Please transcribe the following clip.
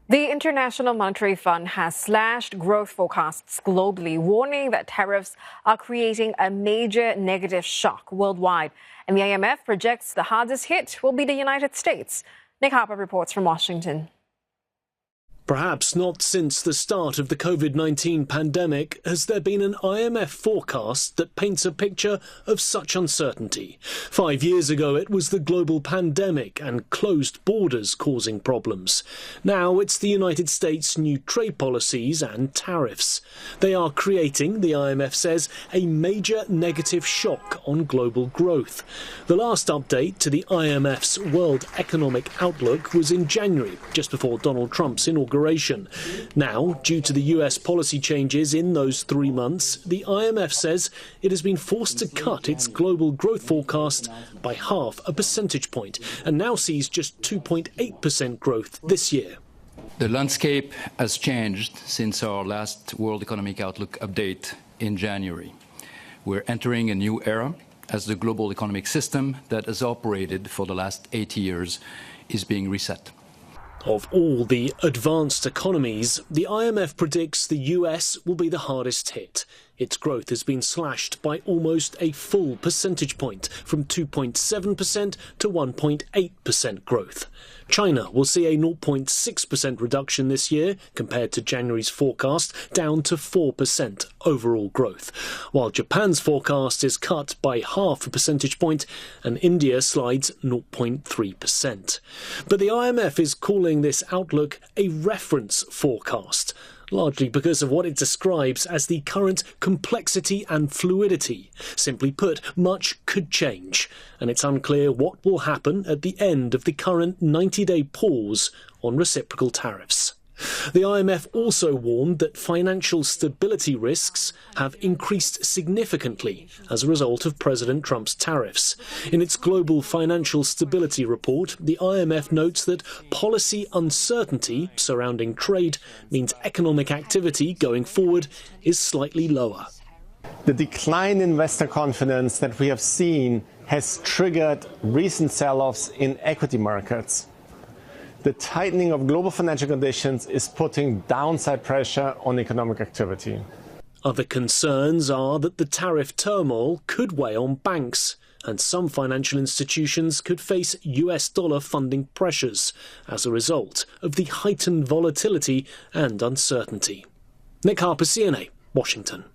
The International Monetary Fund has slashed growth forecasts globally, warning that tariffs are creating a major negative shock worldwide. And the IMF projects the hardest hit will be the United States. Nick Harper reports from Washington. Perhaps not since the start of the COVID-19 pandemic has there been an IMF forecast that paints a picture of such uncertainty. 5 years ago, it was the global pandemic and closed borders causing problems. Now it's the United States' new trade policies and tariffs. They are creating, the IMF says, a major negative shock on global growth. The last update to the IMF's World Economic Outlook was in January, just before Donald Trump's inauguration. Now, due to the US policy changes in those 3 months, the IMF says it has been forced to cut its global growth forecast by half a percentage point and now sees just 2.8% growth this year. The landscape has changed since our last World Economic Outlook update in January. We're entering a new era as the global economic system that has operated for the last 80 years is being reset. Of all the advanced economies, the IMF predicts the US will be the hardest hit. Its growth has been slashed by almost a full percentage point, from 2.7% to 1.8% growth. China will see a 0.6% reduction this year, compared to January's forecast, down to 4% overall growth, while Japan's forecast is cut by half a percentage point and India slides 0.3%. But the IMF is calling this outlook a reference forecast, largely because of what it describes as the current complexity and fluidity. Simply put, much could change, and it's unclear what will happen at the end of the current 90-day pause on reciprocal tariffs. The IMF also warned that financial stability risks have increased significantly as a result of President Trump's tariffs. In its Global Financial Stability Report, the IMF notes that policy uncertainty surrounding trade means economic activity going forward is slightly lower. The decline in investor confidence that we have seen has triggered recent sell-offs in equity markets. The tightening of global financial conditions is putting downside pressure on economic activity. Other concerns are that the tariff turmoil could weigh on banks, and some financial institutions could face US dollar funding pressures as a result of the heightened volatility and uncertainty. Nick Harper, CNA, Washington.